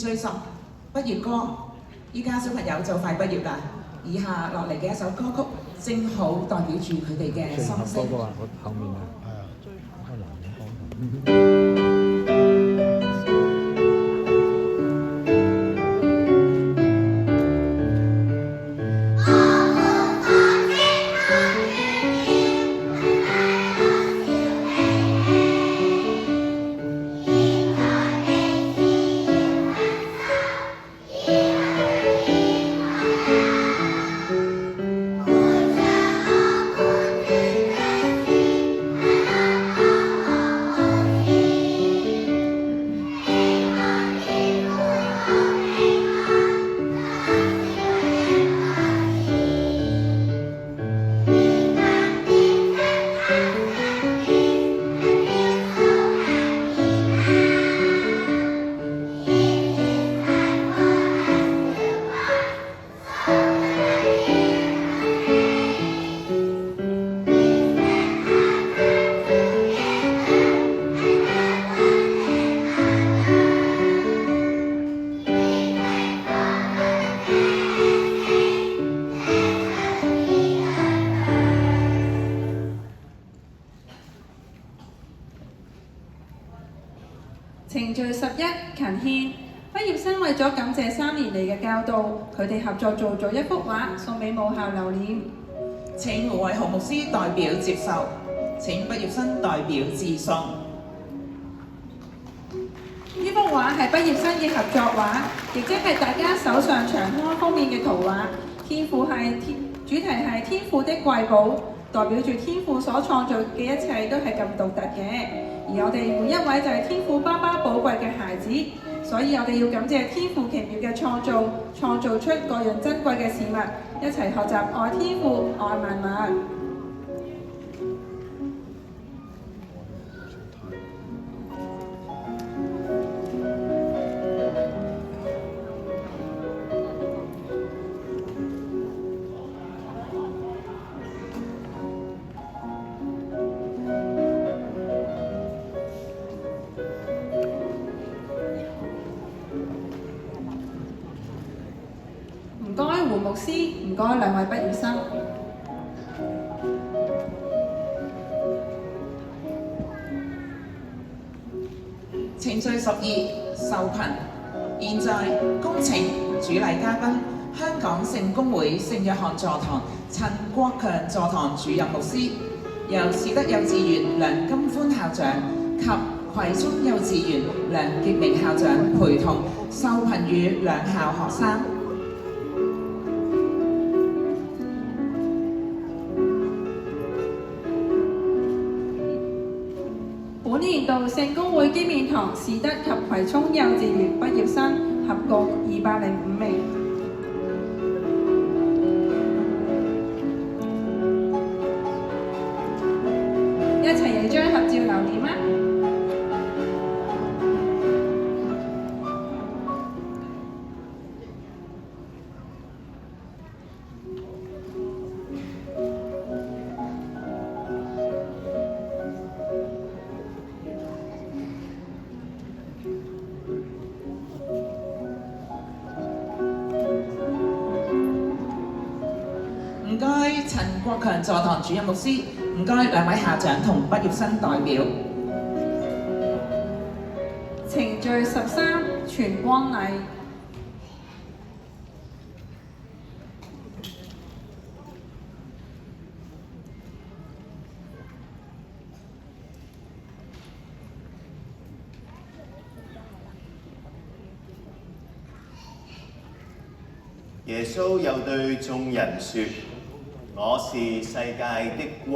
歲10畢業歌，依家小朋友就快畢業啦。以下落嚟嘅一首歌曲，正好代表住佢哋嘅心聲。嗰個啊，後面啊，係啊，開男人幫。程序11勤獻，畢業生為咗感謝3年嚟嘅教導，佢哋合作做咗一幅畫送俾母校留念。請胡偉豪牧師代表接受，請畢業生代表致送。呢幅畫係畢業生嘅合作畫，亦即係大家手上長刊封面嘅圖畫。主題係天父的瑰寶，代表住天父所創造嘅一切都係咁獨特嘅。而我哋每一位就係天父爸爸寶貴嘅孩子，所以我哋要感謝天父奇妙嘅創造，創造出各樣珍貴嘅事物，一齊學習愛天父，愛萬物。唔該胡牧師，唔該兩位畢業生。程序12受貧，現在恭請主禮嘉賓香港聖公會聖約翰座堂陳國強座堂主任牧師，由士德幼稚園梁金歡校長及葵涌幼稚園梁傑明校長陪同受貧與兩校學生。本年度聖公會基面堂士德及葵涌幼稚園畢業生合共205名。一齊影張合照留念啊！唔該陳國強座堂主任牧師，唔該兩位校長同畢業生代表。程序13傳光禮。耶穌又對眾人說：我是世界的光。